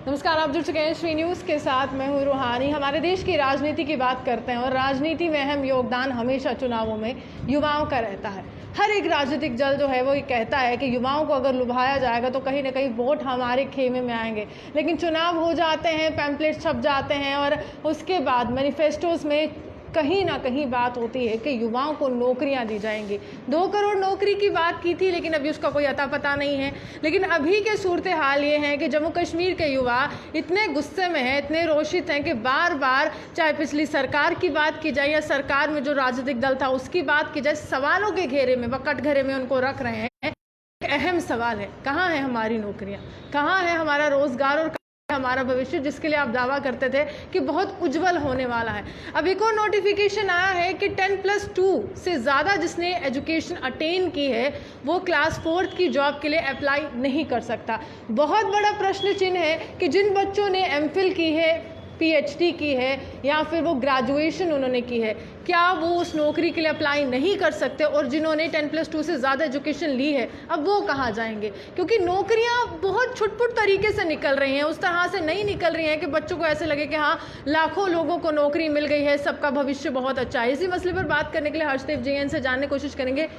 नमस्कार, आप जुड़ चुके हैं श्री न्यूज़ के साथ। मैं हूँ रूहानी। हमारे देश की राजनीति की बात करते हैं और राजनीति में अहम योगदान हमेशा चुनावों में युवाओं का रहता है। हर एक राजनीतिक दल जो है वो ये कहता है कि युवाओं को अगर लुभाया जाएगा तो कहीं ना कहीं वोट हमारे खेमे में आएंगे, लेकिन चुनाव हो जाते हैं, पैम्पलेट छप जाते हैं और उसके बाद मैनिफेस्टोज में कहीं ना कहीं बात होती है कि युवाओं को नौकरियां दी जाएंगी। 2 करोड़ नौकरी की बात की थी, लेकिन अभी उसका कोई अता पता नहीं है। लेकिन अभी के सूरत हाल ये है कि जम्मू कश्मीर के युवा इतने गुस्से में हैं, इतने रोषित हैं कि बार बार चाहे पिछली सरकार की बात की जाए या सरकार में जो राजनीतिक दल था उसकी बात की जाए, सवालों के घेरे में, कटघरे में उनको रख रहे हैं। एक अहम सवाल है, कहाँ है हमारी नौकरियाँ, कहाँ है हमारा रोजगार और हमारा भविष्य, जिसके लिए आप दावा करते थे कि बहुत उज्जवल होने वाला है। अब एक और नोटिफिकेशन आया है कि 10+2 से ज़्यादा जिसने एजुकेशन अटेन की है वो क्लास 4 की जॉब के लिए अप्लाई नहीं कर सकता। बहुत बड़ा प्रश्न चिन्ह है कि जिन बच्चों ने एमफिल की है, पीएचडी की है या फिर वो ग्रेजुएशन उन्होंने की है, क्या वो उस नौकरी के लिए अप्लाई नहीं कर सकते? और जिन्होंने 10+2 से ज़्यादा एजुकेशन ली है, अब वो कहाँ जाएंगे? क्योंकि नौकरियाँ बहुत छुटपुट तरीके से निकल रही हैं, उस तरह से नहीं निकल रही हैं कि बच्चों को ऐसे लगे कि हाँ लाखों लोगों को नौकरी मिल गई है, सबका भविष्य बहुत अच्छा है। इसी मसले पर बात करने के लिए हर्षदेव जी से जानने की कोशिश करेंगे।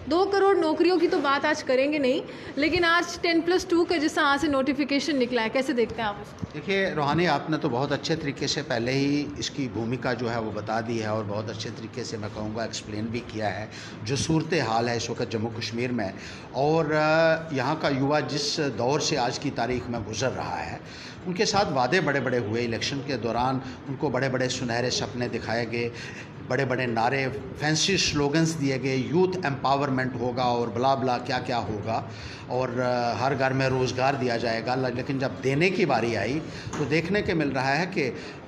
2 करोड़ नौकरियों की तो बात आज करेंगे नहीं, लेकिन आज 10+2 का जिस तरह से नोटिफिकेशन निकला है, कैसे देखते हैं आप उसको? देखिए रूहानी, आपने तो बहुत अच्छे तरीके से पहले ही इसकी भूमिका जो है वो बता दी है और बहुत अच्छे तरीके से मैं कहूँगा एक्सप्लेन भी किया है जो सूरत हाल है इस वक्त जम्मू कश्मीर में। और यहाँ का युवा जिस दौर से आज की तारीख में गुजर रहा है, उनके साथ वादे बड़े बड़े हुए। इलेक्शन के दौरान उनको बड़े बड़े सुनहरे सपने दिखाए गए, बड़े बड़े नारे, फैंसी स्लोगन्स दिए गए, यूथ एम्पावरमेंट होगा और बला बला क्या क्या होगा और हर घर में रोज़गार दिया जाएगा। लेकिन जब देने की बारी आई तो देखने के मिल रहा है कि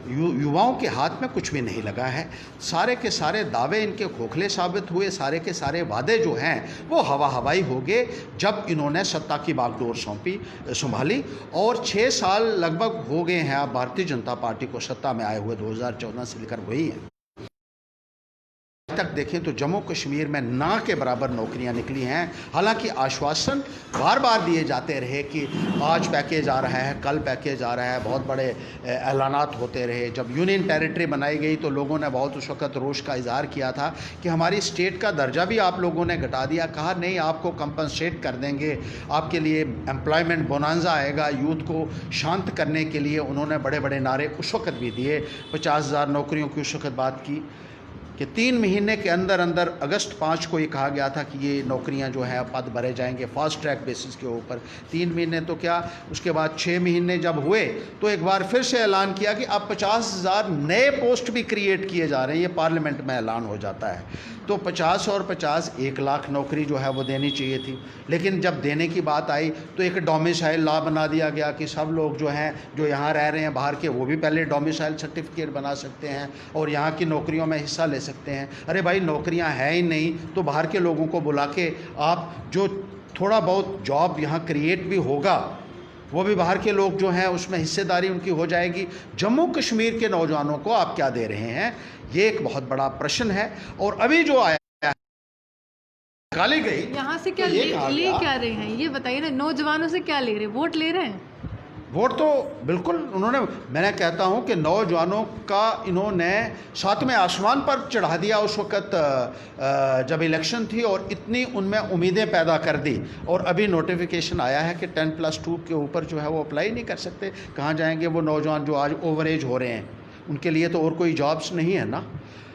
युवाओं के हाथ में कुछ भी नहीं लगा है। सारे के सारे दावे इनके खोखले साबित हुए, सारे के सारे वादे जो हैं वो हवा हवाई हो गए जब इन्होंने सत्ता की बागडोर संभाली। और 6 साल लगभग हो गए हैं अब भारतीय जनता पार्टी को सत्ता में आए हुए, 2014 से लेकर वही है तक देखें तो जम्मू कश्मीर में ना के बराबर नौकरियां निकली हैं। हालांकि आश्वासन बार बार दिए जाते रहे कि आज पैकेज आ रहा है, कल पैकेज आ रहा है, बहुत बड़े ऐलानात होते रहे। जब यूनियन टेरिटरी बनाई गई तो लोगों ने बहुत उस वक्त रोष का इजहार किया था कि हमारी स्टेट का दर्जा भी आप लोगों ने घटा दिया। कहा नहीं, आपको कंपनसेट कर देंगे, आपके लिए एम्प्लॉयमेंट बोनांजा आएगा। यूथ को शांत करने के लिए उन्होंने बड़े बड़े नारे उस वक्त भी दिए। 50,000 नौकरियों की उस वक्त बात की कि 3 महीने के अंदर अंदर अगस्त 5 को ये कहा गया था कि ये नौकरियां जो हैं पद भरे जाएंगे फास्ट ट्रैक बेसिस के ऊपर। 3 महीने तो क्या, उसके बाद 6 महीने जब हुए तो एक बार फिर से ऐलान किया कि अब 50,000 नए पोस्ट भी क्रिएट किए जा रहे हैं। ये पार्लियामेंट में ऐलान हो जाता है। तो 50 और 50 1 लाख नौकरी जो है वो देनी चाहिए थी। लेकिन जब देने की बात आई तो एक डोमिसाइल लॉ बना दिया गया कि सब लोग जो हैं जो यहाँ रह रहे हैं बाहर के, वो भी पहले डोमिसाइल सर्टिफिकेट बना सकते हैं और यहाँ की नौकरियों में हिस्सा ले सकते हैं। अरे भाई, नौकरियाँ हैं ही नहीं तो बाहर के लोगों को बुला के आप जो थोड़ा बहुत जॉब यहाँ क्रिएट भी होगा वो भी बाहर के लोग जो हैं उसमें हिस्सेदारी उनकी हो जाएगी। जम्मू कश्मीर के नौजवानों को आप क्या दे रहे हैं, ये एक बहुत बड़ा प्रश्न है। और अभी जो आया निकाली गई, यहाँ से क्या ले क्या रहे हैं ये बताइए ना। नौजवानों से क्या ले रहे हैं? वोट ले रहे हैं? वोट तो बिल्कुल उन्होंने, मैंने कहता हूं कि नौजवानों का इन्होंने 7वें आसमान पर चढ़ा दिया उस वक़्त जब इलेक्शन थी और इतनी उनमें उम्मीदें पैदा कर दी। और अभी नोटिफिकेशन आया है कि 10+2 के ऊपर जो है वो अप्लाई नहीं कर सकते। कहाँ जाएंगे वो नौजवान जो आज ओवर एज हो रहे हैं? उनके लिए तो और कोई जॉब्स नहीं है ना।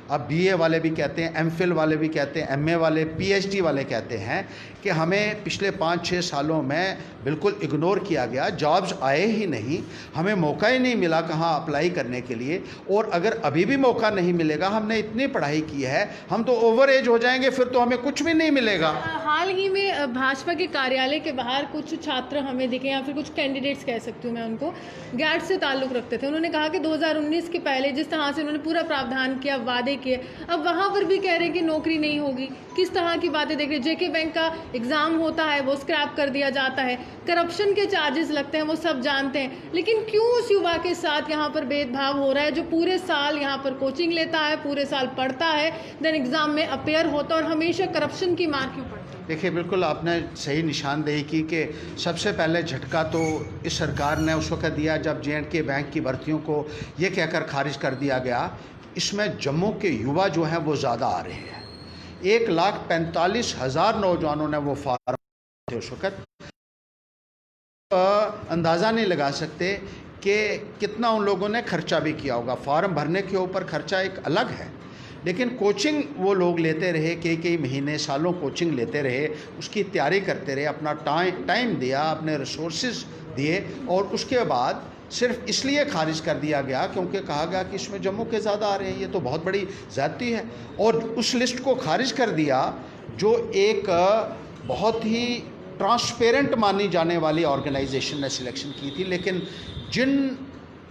अब बीए वाले भी कहते हैं, एमफिल वाले भी कहते हैं, एमए वाले, पीएचडी वाले कहते हैं कि हमें पिछले 5-6 सालों में बिल्कुल इग्नोर किया गया, जॉब्स आए ही नहीं, हमें मौका ही नहीं मिला कहाँ अप्लाई करने के लिए। और अगर अभी भी मौका नहीं मिलेगा, हमने इतनी पढ़ाई की है, हम तो ओवर एज हो जाएंगे, फिर तो हमें कुछ भी नहीं मिलेगा। हाल ही में भाजपा के कार्यालय के बाहर कुछ छात्र हमें दिखे, या फिर कुछ कैंडिडेट्स कह सकती हूँ मैं उनको, गैट से ताल्लुक़ रखते थे। उन्होंने कहा कि 2019 के पहले जिस तरह से उन्होंने पूरा प्रावधान किया, वादे किए, अब वहाँ पर भी कह रहे हैं कि नौकरी नहीं होगी। किस तरह की बातें देख रहे हैं? जेके बैंक का एग्ज़ाम होता है वो स्क्रैप कर दिया जाता है, करप्शन के चार्जेस लगते हैं, वो सब जानते हैं। लेकिन क्यों उस युवा के साथ यहाँ पर भेदभाव हो रहा है जो पूरे साल यहाँ पर कोचिंग लेता है, पूरे साल पढ़ता है, देन एग्ज़ाम में अपेयर होता है और हमेशा करप्शन की मार क्यों पड़ती है? देखिए, बिल्कुल आपने सही निशानदेही की कि सबसे पहले झटका तो इस सरकार ने उस वक्त दिया जब J&K बैंक की भर्तियों को ये कहकर खारिज कर दिया गया, इसमें जम्मू के युवा जो हैं वो ज़्यादा आ रहे हैं। 1,45,000 नौजवानों ने वो फार्म थे उस वक्त। अंदाज़ा नहीं लगा सकते कि कितना उन लोगों ने खर्चा भी किया होगा। फार्म भरने के ऊपर खर्चा एक अलग है, लेकिन कोचिंग वो लोग लेते रहे, कई महीने सालों कोचिंग लेते रहे, उसकी तैयारी करते रहे, अपना टाइम दिया, अपने रिसोर्सेज दिए, और उसके बाद सिर्फ इसलिए खारिज कर दिया गया क्योंकि कहा गया कि इसमें जम्मू के ज़्यादा आ रहे हैं। ये तो बहुत बड़ी ज़्यादती है। और उस लिस्ट को खारिज कर दिया जो एक बहुत ही ट्रांसपेरेंट मानी जाने वाली ऑर्गेनाइजेशन ने सिलेक्शन की थी। लेकिन जिन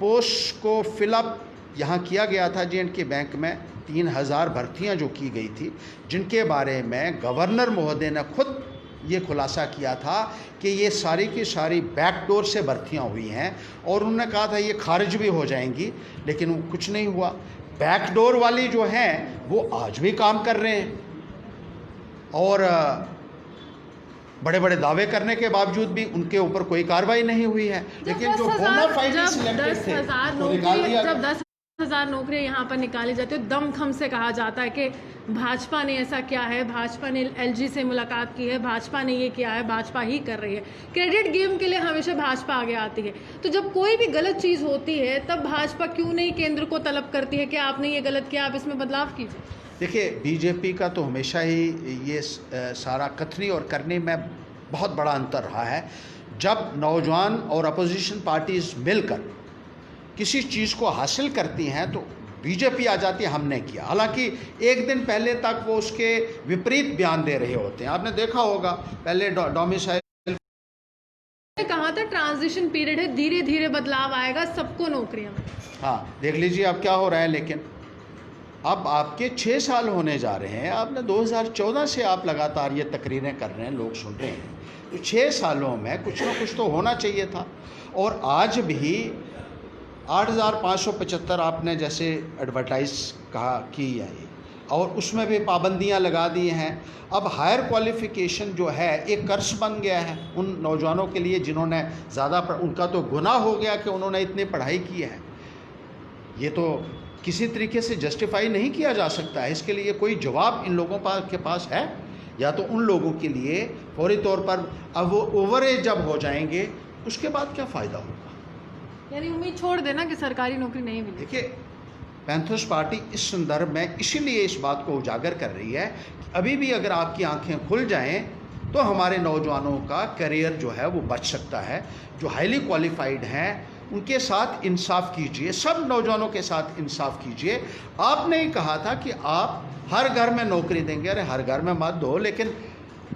पोस्ट को फिलअप यहाँ किया गया था J&K बैंक में, 3,000 भर्तियाँ जो की गई थी, जिनके बारे में गवर्नर महोदय ने खुद ये खुलासा किया था कि ये सारी की सारी बैकडोर से भर्तियाँ हुई हैं, और उन्होंने कहा था ये खारिज भी हो जाएंगी, लेकिन वो कुछ नहीं हुआ। बैकडोर वाली जो हैं वो आज भी काम कर रहे हैं, और बड़े बड़े दावे करने के बावजूद भी उनके ऊपर कोई कार्रवाई नहीं हुई है। लेकिन जो बोनाफाइड सिलेक्टेड थे वो निकाल दिया। जब 10,000 नौकरियां यहाँ पर निकाली जाती है, दमखम से कहा जाता है कि भाजपा ने ऐसा किया है, भाजपा ने LG से मुलाकात की है, भाजपा ने ये किया है, भाजपा ही कर रही है। क्रेडिट गेम के लिए हमेशा भाजपा आगे आती है। तो जब कोई भी गलत चीज़ होती है तब भाजपा क्यों नहीं केंद्र को तलब करती है कि आपने ये गलत किया, आप इसमें बदलाव कीजिए? देखिए, बीजेपी का तो हमेशा ही ये सारा कथनी और करने में बहुत बड़ा अंतर रहा है। जब नौजवान और अपोजिशन पार्टीज मिलकर किसी चीज़ को हासिल करती हैं तो बीजेपी आ जाती है हमने किया, हालांकि एक दिन पहले तक वो उसके विपरीत बयान दे रहे होते हैं। आपने देखा होगा पहले डोमिसाइल कहा था ट्रांजिशन पीरियड है, धीरे धीरे बदलाव आएगा, सबको नौकरियां। हाँ, देख लीजिए अब क्या हो रहा है। लेकिन अब आपके 6 साल होने जा रहे हैं, आपने 2014 से आप लगातार ये तकरीरें कर रहे हैं, लोग सुन रहे हैं, तो 6 सालों में कुछ ना कुछ तो होना चाहिए था। और आज भी 8,575 आपने जैसे एडवर्टाइज कहा की है, और उसमें भी पाबंदियां लगा दी हैं। अब हायर क्वालिफ़िकेशन जो है एक कर्ज बन गया है उन नौजवानों के लिए जिन्होंने ज़्यादा उनका तो गुनाह हो गया कि उन्होंने इतनी पढ़ाई की है। ये तो किसी तरीके से जस्टिफाई नहीं किया जा सकता है। इसके लिए कोई जवाब इन लोगों के पास है? या तो उन लोगों के लिए फौरी तौर पर अब वो ओवर एज जब हो जाएंगे उसके बाद क्या फ़ायदा होगा? यानी उम्मीद छोड़ देना कि सरकारी नौकरी नहीं मिली। देखिए, पैंथर्स पार्टी इस संदर्भ में इसीलिए इस बात को उजागर कर रही है कि अभी भी अगर आपकी आंखें खुल जाएं तो हमारे नौजवानों का करियर जो है वो बच सकता है। जो हाईली क्वालिफाइड हैं उनके साथ इंसाफ कीजिए, सब नौजवानों के साथ इंसाफ कीजिए। आपने ही कहा था कि आप हर घर में नौकरी देंगे। अरे हर घर में मत दो, लेकिन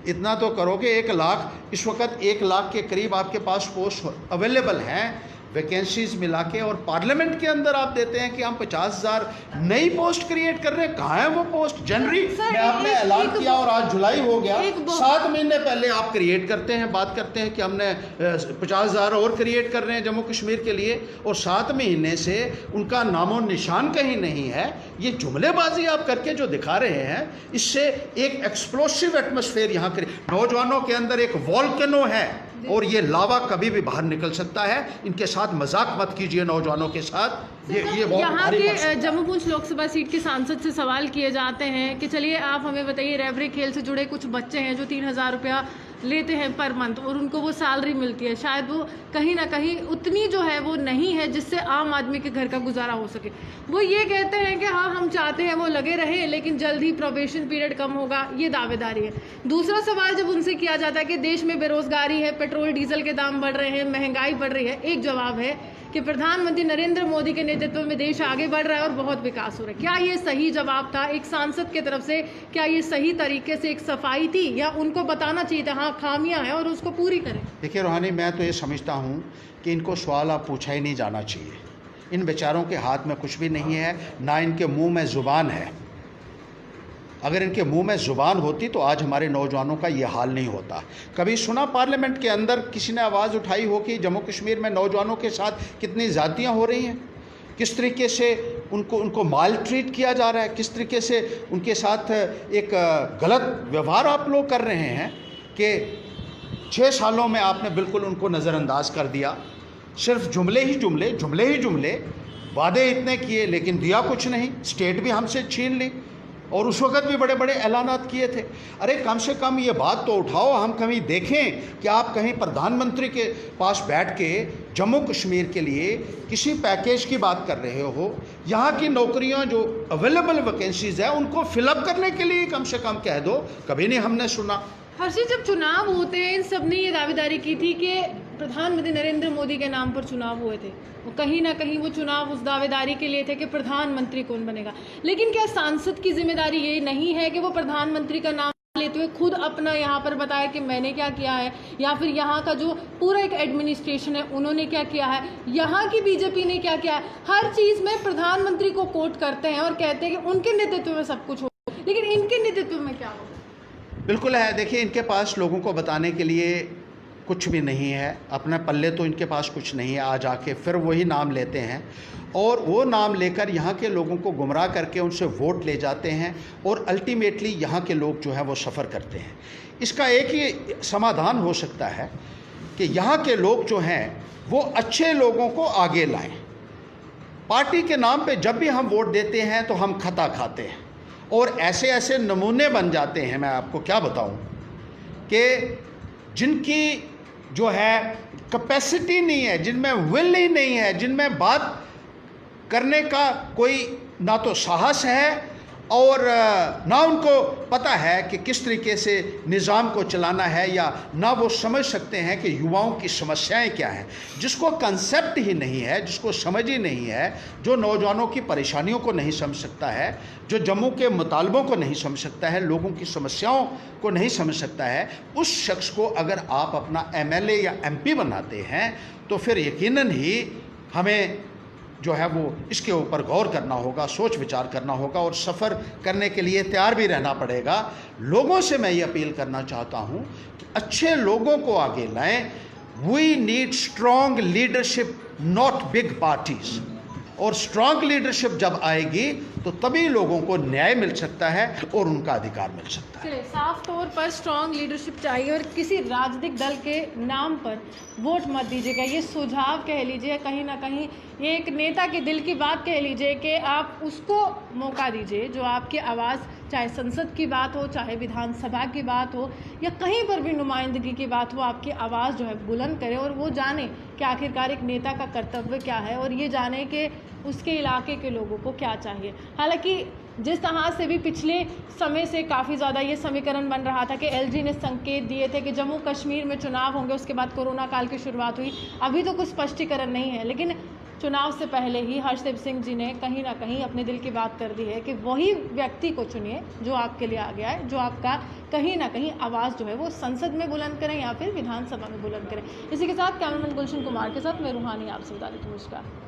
इतना तो करो कि 1 लाख, इस वक्त 1 लाख के करीब आपके पास पोस्ट अवेलेबल हैं, वैकेंसीज मिला के, और पार्लियामेंट के अंदर आप देते हैं कि हम 50,000 नई पोस्ट क्रिएट कर रहे हैं। कहाँ है वो पोस्ट? जनवरी में आपने ऐलान किया और आज जुलाई हो गया, 7 महीने पहले आप क्रिएट करते हैं, बात करते हैं कि हमने 50,000 और क्रिएट कर रहे हैं जम्मू कश्मीर के लिए, और 7 महीने से उनका नामो निशान कहीं नहीं है। ये जुमलेबाजी आप करके जो दिखा रहे हैं, इससे एक एक्सप्लोसिव एटमॉस्फेयर यहाँ नौजवानों के अंदर एक वॉल्केनो है, और ये लावा कभी भी बाहर निकल सकता है। इनके साथ मजाक मत कीजिए नौजवानों के साथ। ये बहुत यहाँ के जम्मू पुंछ लोकसभा सीट के सांसद से सवाल किए जाते हैं कि चलिए आप हमें बताइए, रेवरी खेल से जुड़े कुछ बच्चे हैं जो 3,000 रुपया लेते हैं पर मंथ और उनको वो सैलरी मिलती है, शायद वो कहीं ना कहीं उतनी जो है वो नहीं है जिससे आम आदमी के घर का गुजारा हो सके। वो ये कहते हैं कि हाँ हम चाहते हैं वो लगे रहे, लेकिन जल्द ही प्रोबेशन पीरियड कम होगा, ये दावेदारी है। दूसरा सवाल जब उनसे किया जाता है कि देश में बेरोजगारी है, पेट्रोल डीजल के दाम बढ़ रहे हैं, महंगाई बढ़ रही है, एक जवाब है कि प्रधानमंत्री नरेंद्र मोदी के नेतृत्व में देश आगे बढ़ रहा है और बहुत विकास हो रहा है। क्या ये सही जवाब था एक सांसद की तरफ से? क्या ये सही तरीके से एक सफाई थी, या उनको बताना चाहिए था हाँ खामियां हैं और उसको पूरी करें? देखिए रूहानी, मैं तो ये समझता हूँ कि इनको सवाल आप पूछा ही नहीं जाना चाहिए। इन बेचारों के हाथ में कुछ भी नहीं है, ना इनके मुंह में ज़ुबान है। अगर इनके मुंह में ज़ुबान होती तो आज हमारे नौजवानों का ये हाल नहीं होता। कभी सुना पार्लियामेंट के अंदर किसी ने आवाज़ उठाई हो कि जम्मू कश्मीर में नौजवानों के साथ कितनी ज़्यादतियाँ हो रही हैं? किस तरीके से उनको माल ट्रीट किया जा रहा है, किस तरीके से उनके साथ एक गलत व्यवहार आप लोग कर रहे हैं कि 6 सालों में आपने बिल्कुल उनको नज़रअंदाज कर दिया। सिर्फ जुमले ही जुमले, वादे इतने किए लेकिन दिया कुछ नहीं, स्टेट भी हमसे छीन ली और उस वक़्त भी बड़े बड़े ऐलानात किए थे। अरे कम से कम ये बात तो उठाओ, हम कहीं देखें कि आप कहीं प्रधानमंत्री के पास बैठ के जम्मू कश्मीर के लिए किसी पैकेज की बात कर रहे हो। यहाँ की नौकरियाँ जो अवेलेबल वैकेंसीज़ है उनको फिलअप करने के लिए कम से कम कह दो, कभी नहीं हमने सुना। हर्षित, जब चुनाव होते हैं इन सब ने ये दावेदारी की थी कि प्रधानमंत्री नरेंद्र मोदी के नाम पर चुनाव हुए थे, वो कहीं ना कहीं वो चुनाव उस दावेदारी के लिए थे कि प्रधानमंत्री कौन बनेगा। लेकिन क्या सांसद की जिम्मेदारी ये नहीं है कि वो प्रधानमंत्री का नाम लेते हुए खुद अपना यहाँ पर बताए कि मैंने क्या किया है, या फिर यहाँ का जो पूरा एक एडमिनिस्ट्रेशन है उन्होंने क्या किया है, यहाँ की बीजेपी ने क्या किया है। हर चीज़ में प्रधानमंत्री को कोट करते हैं और कहते हैं कि उनके नेतृत्व में सब कुछ हो, लेकिन इनके नेतृत्व में क्या हो? बिल्कुल है, देखिए इनके पास लोगों को बताने के लिए कुछ भी नहीं है, अपने पल्ले तो इनके पास कुछ नहीं है। आज आके फिर वही नाम लेते हैं और वो नाम लेकर यहाँ के लोगों को गुमराह करके उनसे वोट ले जाते हैं और अल्टीमेटली यहाँ के लोग जो है वो सफ़र करते हैं। इसका एक ही समाधान हो सकता है कि यहाँ के लोग जो हैं वो अच्छे लोगों को आगे लाएं। पार्टी के नाम पे जब भी हम वोट देते हैं तो हम खता खाते हैं और ऐसे ऐसे नमूने बन जाते हैं, मैं आपको क्या बताऊं, कि जिनकी जो है कैपेसिटी नहीं है, जिनमें विल ही नहीं है, जिनमें बात करने का कोई ना तो साहस है और ना उनको पता है कि किस तरीके से निज़ाम को चलाना है, या ना वो समझ सकते हैं कि युवाओं की समस्याएं क्या हैं। जिसको कंसेप्ट ही नहीं है, जिसको समझ ही नहीं है, जो नौजवानों की परेशानियों को नहीं समझ सकता है, जो जम्मू के मुतालबों को नहीं समझ सकता है, लोगों की समस्याओं को नहीं समझ सकता है, उस शख्स को अगर आप अपना MLA या MP बनाते हैं तो फिर यकीनन ही हमें जो है वो इसके ऊपर गौर करना होगा, सोच विचार करना होगा और सफ़र करने के लिए तैयार भी रहना पड़ेगा। लोगों से मैं ये अपील करना चाहता हूँ कि अच्छे लोगों को आगे लाएं। We need strong leadership, not big parties. और स्ट्रॉन्ग लीडरशिप जब आएगी तो तभी लोगों को न्याय मिल सकता है और उनका अधिकार मिल सकता है। चलिए, साफ तौर पर स्ट्रॉन्ग लीडरशिप चाहिए और किसी राजनीतिक दल के नाम पर वोट मत दीजिएगा। ये सुझाव कह लीजिए, कहीं ना कहीं ये एक नेता के दिल की बात कह लीजिए कि आप उसको मौका दीजिए जो आपकी आवाज़, चाहे संसद की बात हो, चाहे विधानसभा की बात हो, या कहीं पर भी नुमाइंदगी की बात हो, आपकी आवाज़ जो है बुलंद करे और वो जाने कि आखिरकार एक नेता का कर्तव्य क्या है और ये जाने कि उसके इलाके के लोगों को क्या चाहिए। हालांकि जिस तरह से भी पिछले समय से काफ़ी ज़्यादा ये समीकरण बन रहा था कि LG ने संकेत दिए थे कि जम्मू कश्मीर में चुनाव होंगे, उसके बाद कोरोना काल की शुरुआत हुई, अभी तो कुछ स्पष्टीकरण नहीं है, लेकिन चुनाव से पहले ही हर्षदेव सिंह जी ने कहीं ना कहीं अपने दिल की बात कर दी है कि वही व्यक्ति को चुनिए जो आपके लिए आ गया है, जो आपका कहीं ना कहीं आवाज़ जो है वो संसद में बुलंद करें या फिर विधानसभा में बुलंद करें। इसी के साथ कैमरामैन गुलशन कुमार के साथ मैं रूहानी आपसे बता देती हूँ। नमस्कार।